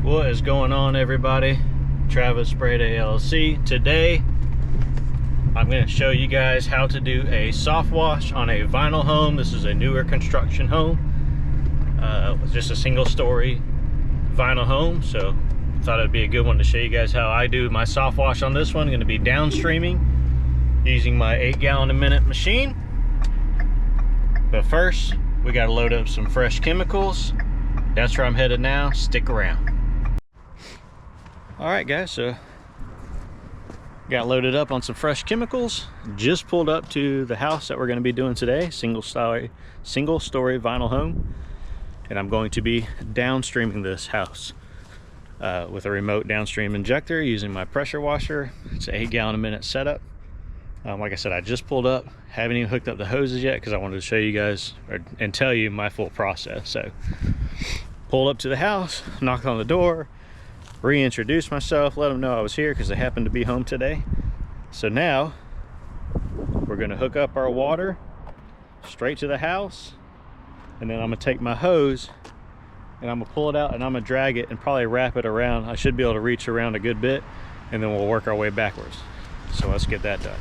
What is going on, everybody? Travis Sprayed ALC. Today I'm going to show you guys how to do a soft wash on a vinyl home. This is a newer construction home, just a single story vinyl home, so I thought it'd be a good one to show you guys how I do my soft wash on this one. I'm going to be downstreaming using my 8-gallon a minute machine. But first we got to load up some fresh chemicals. That's where I'm headed now. Stick around. Alright guys, so got loaded up on some fresh chemicals. Just pulled up to the house that we're going to be doing today. Single story vinyl home. And I'm going to be downstreaming this house with a remote downstream injector using my pressure washer. It's an 8-gallon a minute setup. Like I said, I just pulled up. Haven't even hooked up the hoses yet because I wanted to show you guys and tell you my full process. So pulled up to the house, knocked on the door, reintroduced myself, let them know I was here because they happened to be home today. So now we're going to hook up our water straight to the house, and then I'm going to take my hose and I'm going to pull it out and I'm going to drag it and probably wrap it around. I should be able to reach around a good bit, and then we'll work our way backwards. So let's get that done.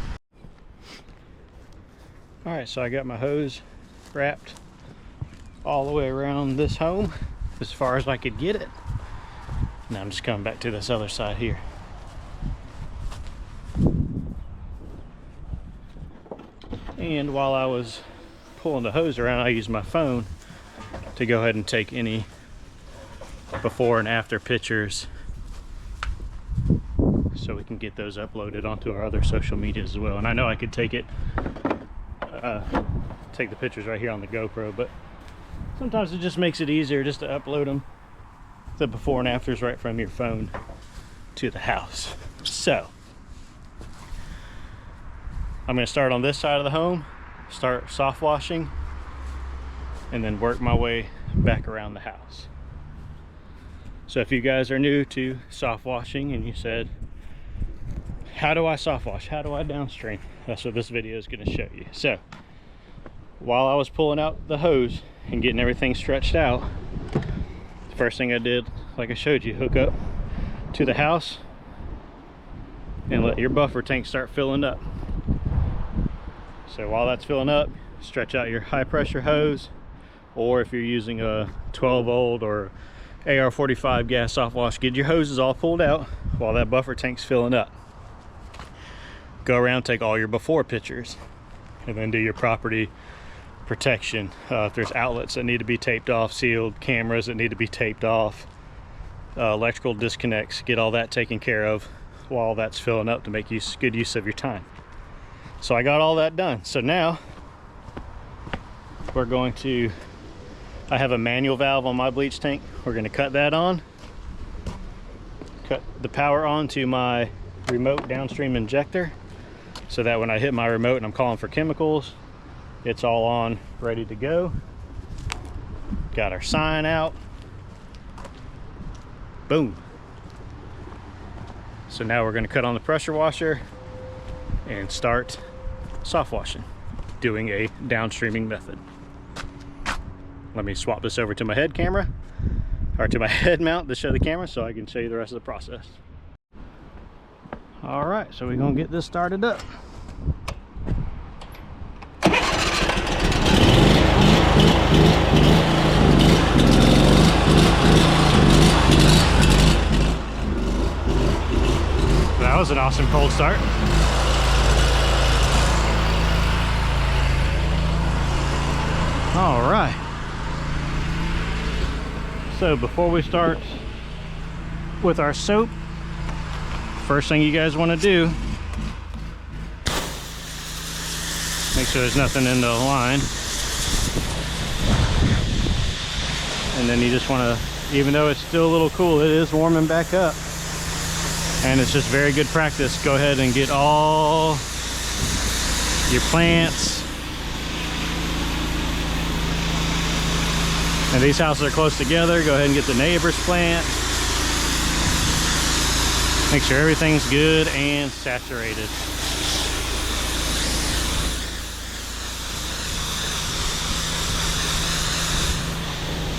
All right, so I got my hose wrapped all the way around this home as far as I could get it. Now I'm just coming back to this other side here. And while I was pulling the hose around, I used my phone to go ahead and take any before and after pictures so we can get those uploaded onto our other social medias as well. And I know I could take the pictures right here on the GoPro, but sometimes it just makes it easier just to upload them, the before and afters, right from your phone to the house. So I'm going to start on this side of the home, start soft washing, and then work my way back around the house. So if you guys are new to soft washing and you said, how do I soft wash? How do I downstream? That's what this video is going to show you. So while I was pulling out the hose and getting everything stretched out, the first thing I did, like I showed you, hook up to the house and let your buffer tank start filling up. So while that's filling up, stretch out your high pressure hose, or if you're using a 12 volt or AR-45 gas soft wash, get your hoses all pulled out while that buffer tank's filling up. Go around, take all your before pictures, and then do your property protection. If there's outlets that need to be taped off, sealed, cameras that need to be taped off, electrical disconnects, get all that taken care of while that's filling up to make good use of your time. So I got all that done. So now we're going to, I have a manual valve on my bleach tank. We're going to cut that on, cut the power on to my remote downstream injector, so that when I hit my remote and I'm calling for chemicals, it's all on, ready to go. Got our sign out. Boom. So now we're going to cut on the pressure washer and start soft washing, doing a downstreaming method. Let me swap this over to my head camera, or to my head mount to show the camera so I can show you the rest of the process. All right, so we're going to get this started up. That was an awesome cold start. All right. So before we start with our soap, first thing you guys want to do, make sure there's nothing in the line. And then you just want to, even though it's still a little cool, it is warming back up. And it's just very good practice. Go ahead and get all your plants. And these houses are close together. Go ahead and get the neighbor's plant. Make sure everything's good and saturated.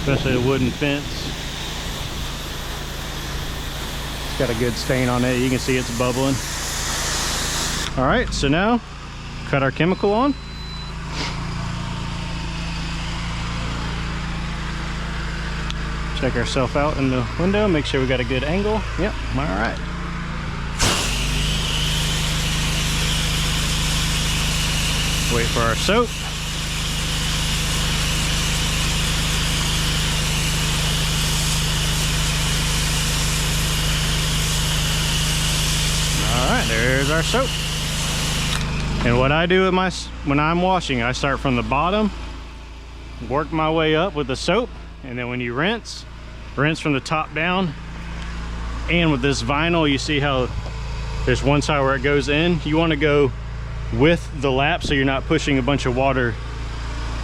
Especially the wooden fence. It's got a good stain on it. You can see it's bubbling. All right, so now cut our chemical on. Check ourselves out in the window, make sure we got a good angle. Yep, all right. Wait for our soap. All right, there's our soap. And what I do with when I'm washing, I start from the bottom, work my way up with the soap, and then when you rinse from the top down. And with this vinyl, you see how there's one side where it goes in. You want to go with the lap so you're not pushing a bunch of water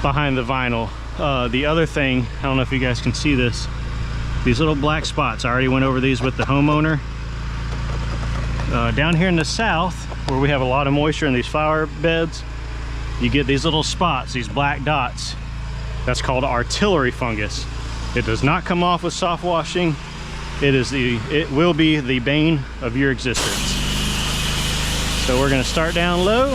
behind the vinyl. The other thing, I don't know if you guys can see this, these little black spots, I already went over these with the homeowner. Down here in the south, where we have a lot of moisture in these flower beds, you get these little spots, these black dots. That's called artillery fungus. It does not come off with soft washing. It will be the bane of your existence. So we're gonna start down low.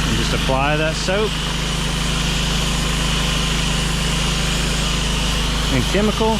And just apply that soap and chemical.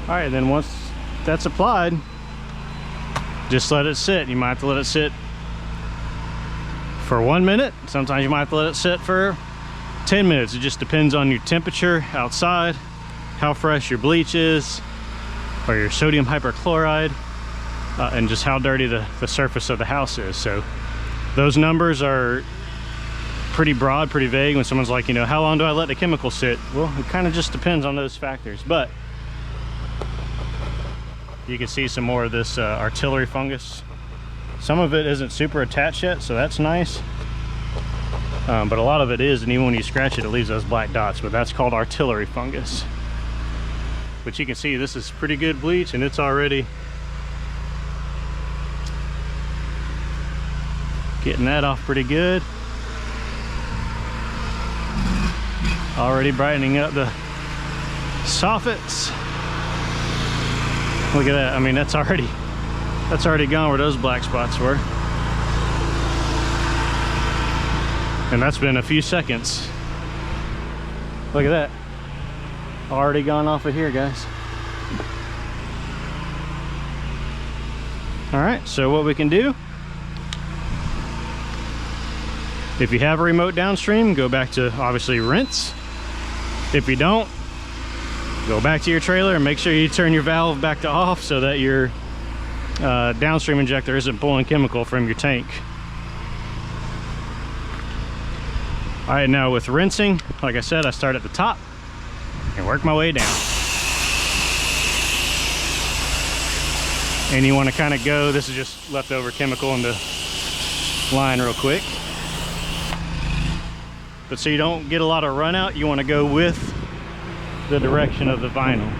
All right, then once that's applied, just let it sit. You might have to let it sit for 1 minute. Sometimes you might have to let it sit for 10 minutes. It just depends on your temperature outside, how fresh your bleach is, or your sodium hypochlorite, and just how dirty the surface of the house is. So those numbers are pretty broad, pretty vague. When someone's like, you know, how long do I let the chemical sit? Well, it kind of just depends on those factors. But you can see some more of this artillery fungus. Some of it isn't super attached yet, so that's nice. But a lot of it is, and even when you scratch it, it leaves those black dots. But that's called artillery fungus. But you can see this is pretty good bleach, and it's already getting that off pretty good. Already brightening up the soffits. Look at that. I mean, that's already gone where those black spots were. And that's been a few seconds. Look at that. Already gone off of here, guys. All right, so what we can do, if you have a remote downstream, go back to obviously rinse. If you don't, go back to your trailer and make sure you turn your valve back to off so that your downstream injector isn't pulling chemical from your tank. All right, now with rinsing, like I said, I start at the top and work my way down. And you want to kind of go, this is just leftover chemical in the line real quick. But so you don't get a lot of run out, you want to go with the direction of the vinyl.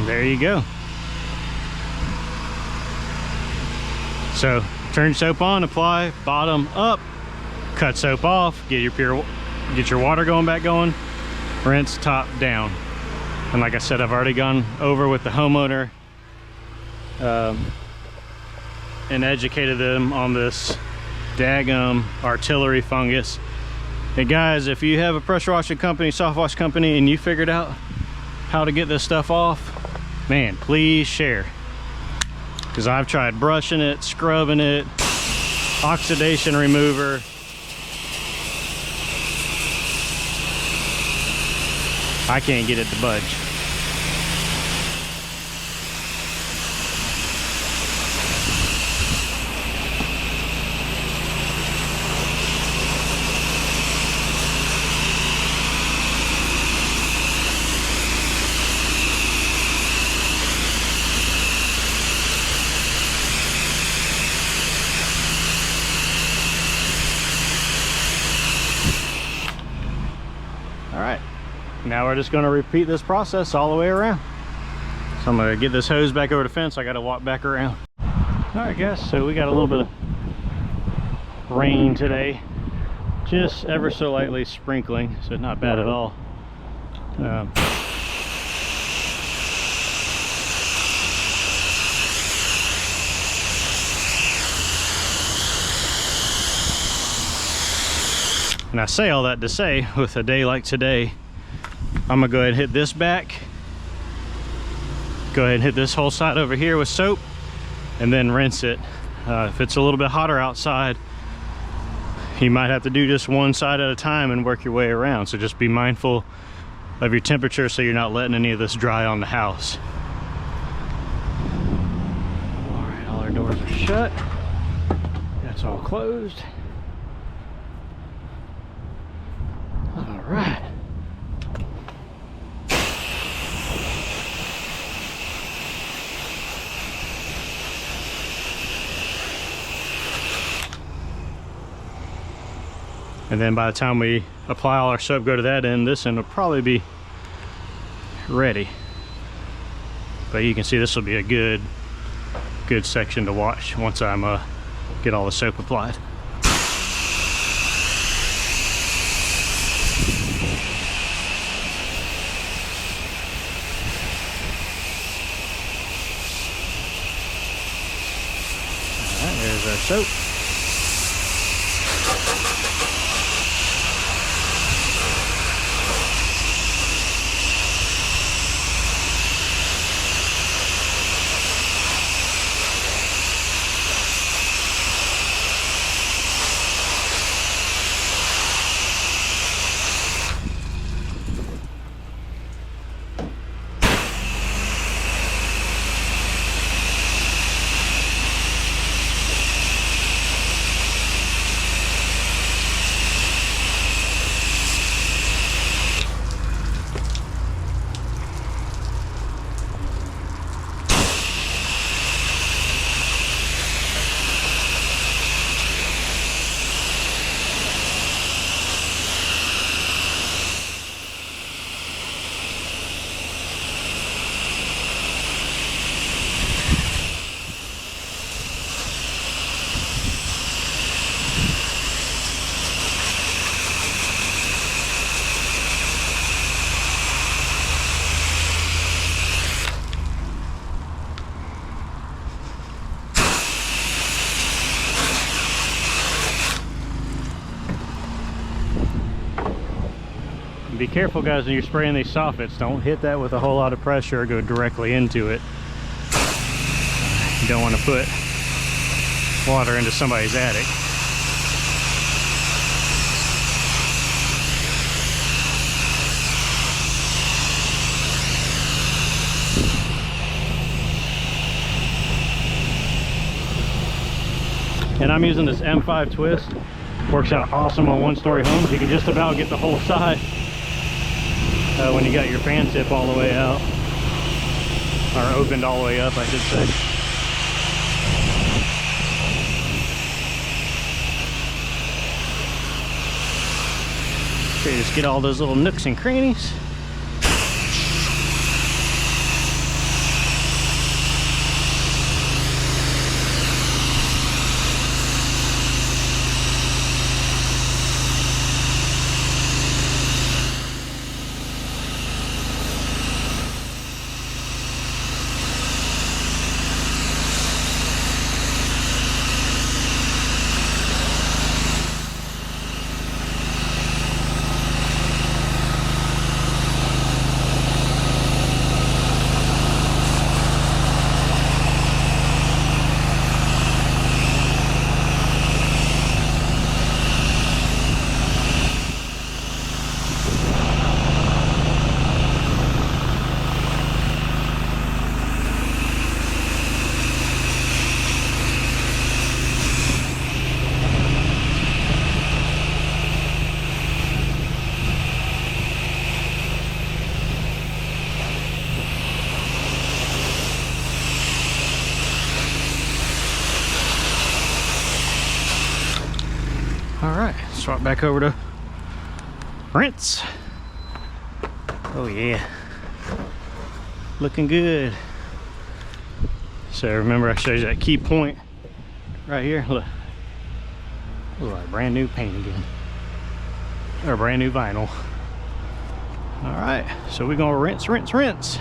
there you go. So turn soap on, apply bottom up, cut soap off, get your water back going, rinse top down. And like I said, I've already gone over with the homeowner and educated them on this daggum artillery fungus. And guys, if you have a pressure washing company, soft wash company, and you figured out how to get this stuff off, man, please share. Because I've tried brushing it, scrubbing it, oxidation remover. I can't get it to budge. All right. Now we're just going to repeat this process all the way around. So I'm going to get this hose back over the fence. I got to walk back around. All right, guys, so we got a little bit of rain today, just ever so lightly sprinkling, so not bad at all. And I say all that to say, with a day like today, I'm gonna go ahead and hit this back, go ahead and hit this whole side over here with soap, and then rinse it. If it's a little bit hotter outside, you might have to do just one side at a time and work your way around. So just be mindful of your temperature so you're not letting any of this dry on the house. All right, all our doors are shut. That's all closed. All right. And then by the time we apply all our soap, go to that end, this end will probably be ready. But you can see this will be a good section to wash once I'm get all the soap applied. All right, there's our soap. Be careful, guys, when you're spraying these soffits. Don't hit that with a whole lot of pressure or go directly into it. You don't want to put water into somebody's attic. And I'm using this M5 twist. Works out awesome on one-story homes. You can just about get the whole side when you got your fan tip all the way out, or opened all the way up, I should say. Okay, just get all those little nooks and crannies. All right, swap back over to rinse. Oh yeah, looking good. So remember I showed you that key point right here. Look, looks like brand new paint again, or brand new vinyl. All right, so we're gonna rinse, rinse, rinse.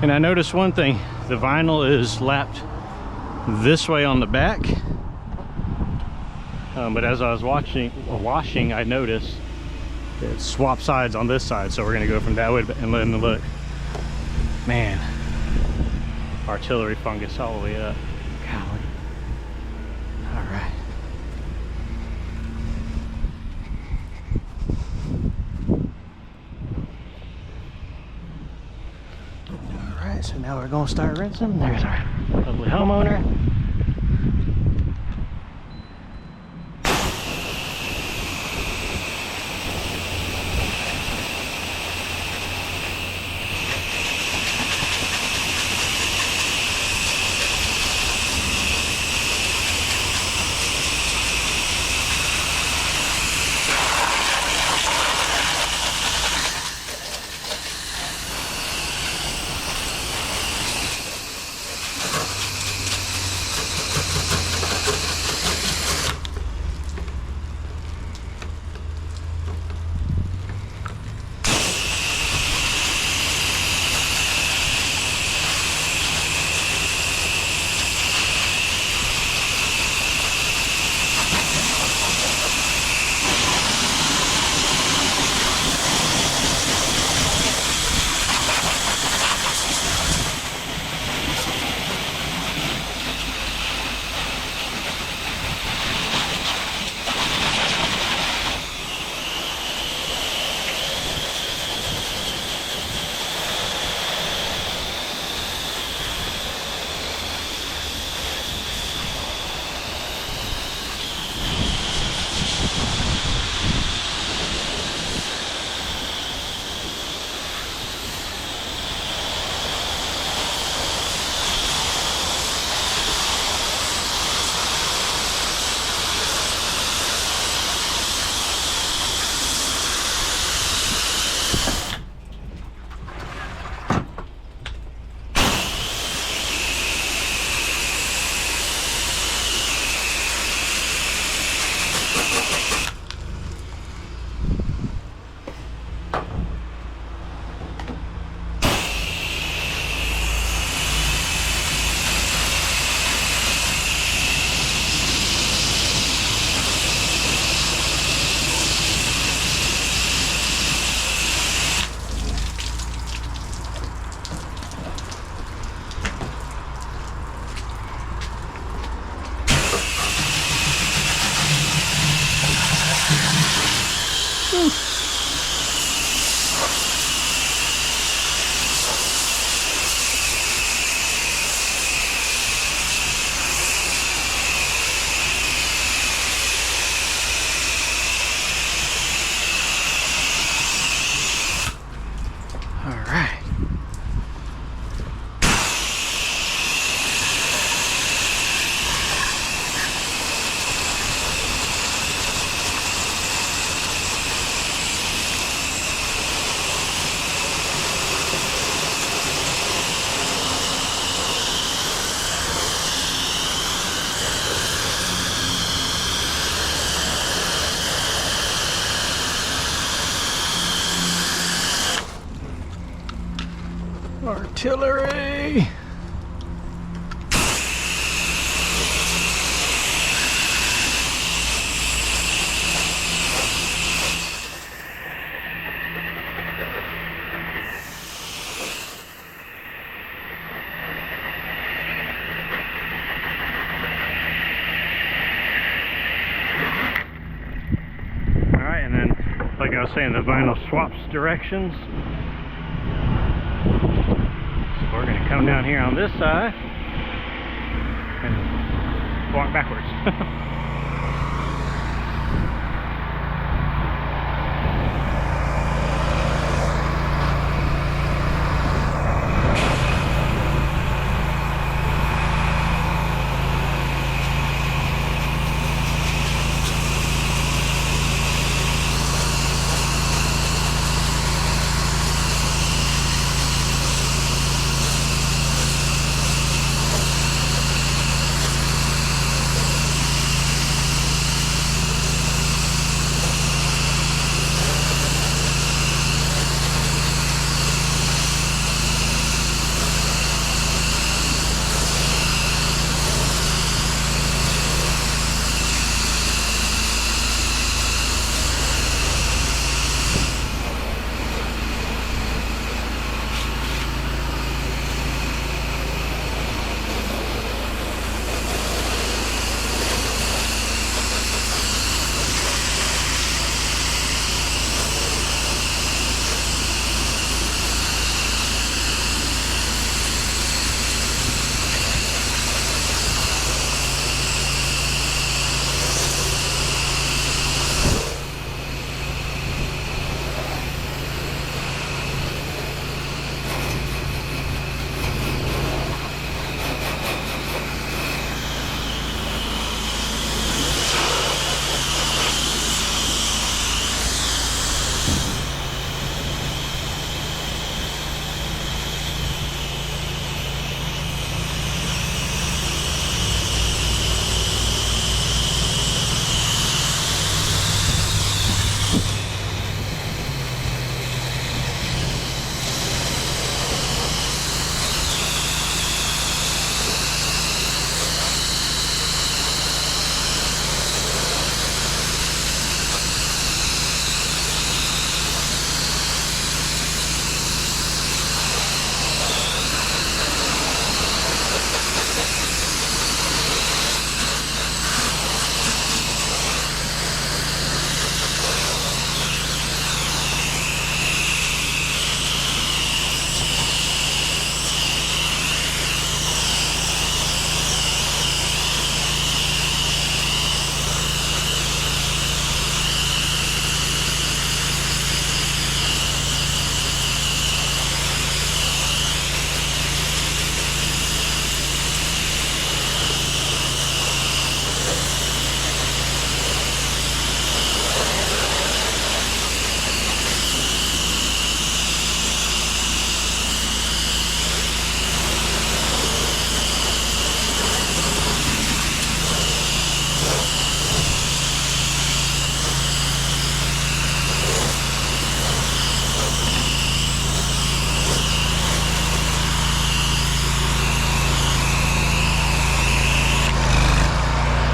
And I noticed one thing, the vinyl is lapped this way on the back. But as I was washing, I noticed it swapped sides on this side. So we're gonna go from that way and let them look. Man, artillery fungus all the way up. Golly. All right. All right, so now we're gonna start rinsing. There's our lovely homeowner. Artillery. Alright, and then like I was saying, the vinyl swaps directions. We're going to come down here on this side and walk backwards.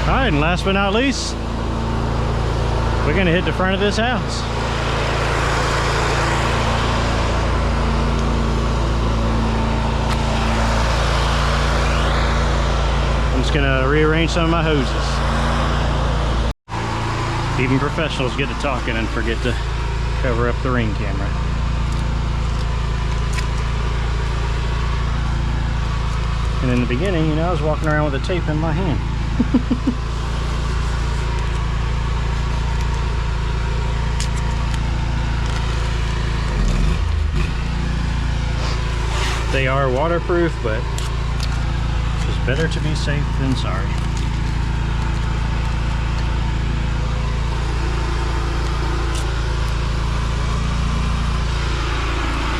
All right, and last but not least, we're gonna hit the front of this house. I'm just gonna rearrange some of my hoses. Even professionals get to talking and forget to cover up the ring camera. And in the beginning, you know, I was walking around with a tape in my hand. They are waterproof, but it's better to be safe than sorry.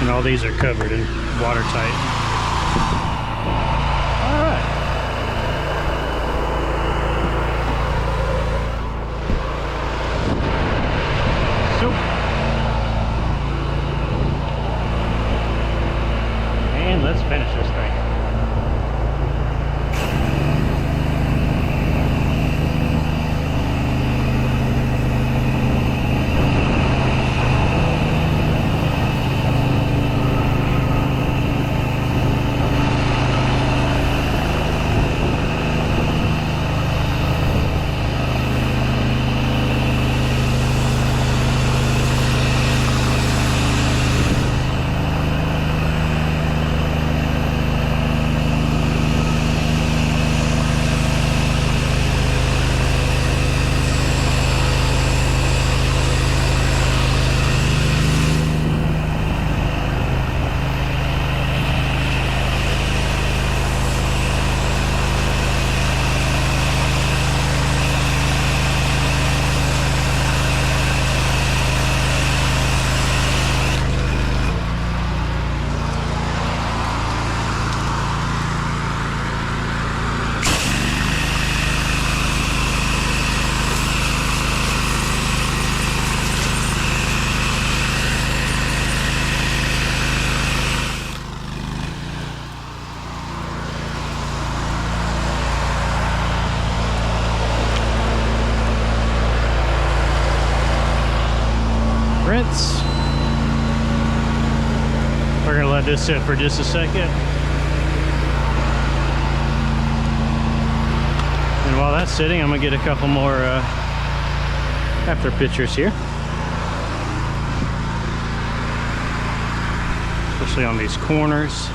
And all these are covered in watertight. All right. So, and let's finish this thing. Rinse. We're gonna let this sit for just a second. And while that's sitting, I'm gonna get a couple more after pictures here. Especially on these corners.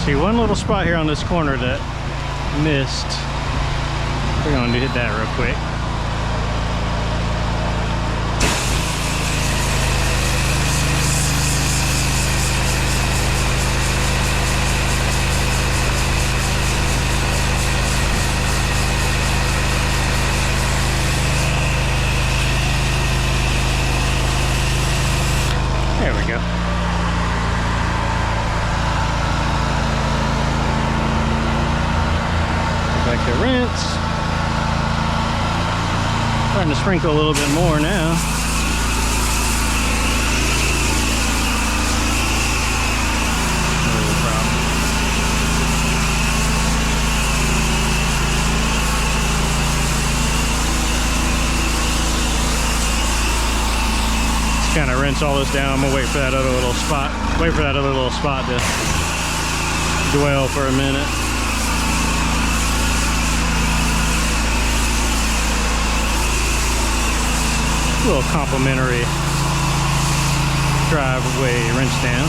See one little spot here on this corner that missed. We're going to hit that real quick. There we go. Back to rinse. Starting to sprinkle a little bit more now. No problem. Just kind of rinse all this down. I'm gonna wait for that other little spot. Wait for that other little spot to dwell for a minute. A little complimentary driveway rinse down.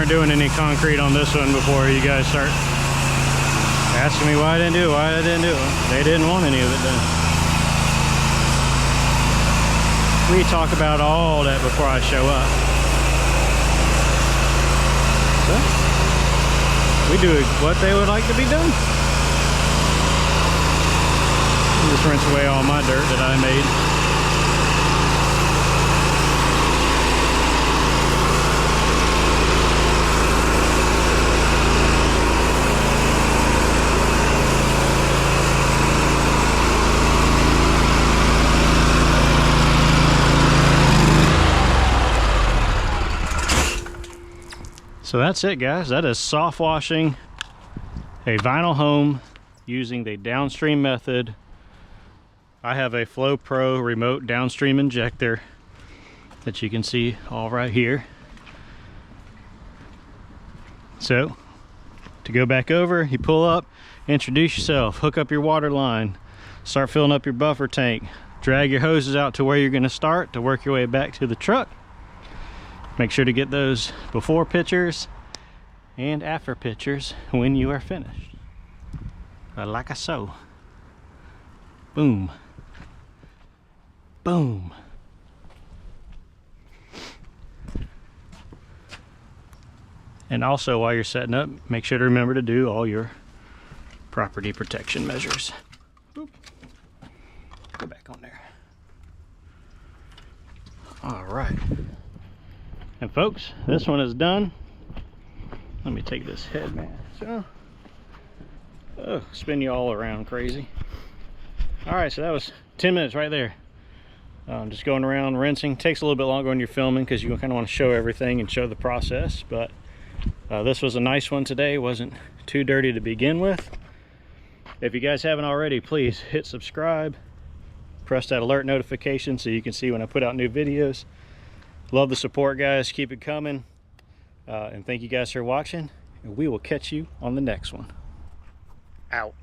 Doing any concrete on this one before you guys start asking me why I didn't do it, They didn't want any of it done. We talk about all that before I show up. So, we do what they would like to be done. Just rinse away all my dirt that I made. So that's it, guys. That is soft washing a vinyl home using the downstream method. I have a Flow Pro remote downstream injector that you can see all right here. So to go back over, you pull up, introduce yourself, hook up your water line, start filling up your buffer tank, drag your hoses out to where you're going to start to work your way back to the truck. Make sure to get those before pictures and after pictures when you are finished. Like so. Boom. Boom. And also, while you're setting up, make sure to remember to do all your property protection measures. Boop. Go back on there. All right. And folks, this one is done. Let me take this head mask off. Oh, spin you all around crazy. All right, so that was 10 minutes right there. Just going around rinsing. Takes a little bit longer when you're filming because you kind of want to show everything and show the process, but this was a nice one today. Wasn't too dirty to begin with. If you guys haven't already, please hit subscribe, press that alert notification so you can see when I put out new videos. Love the support, guys. Keep it coming, and thank you guys for watching, and we will catch you on the next one. Out.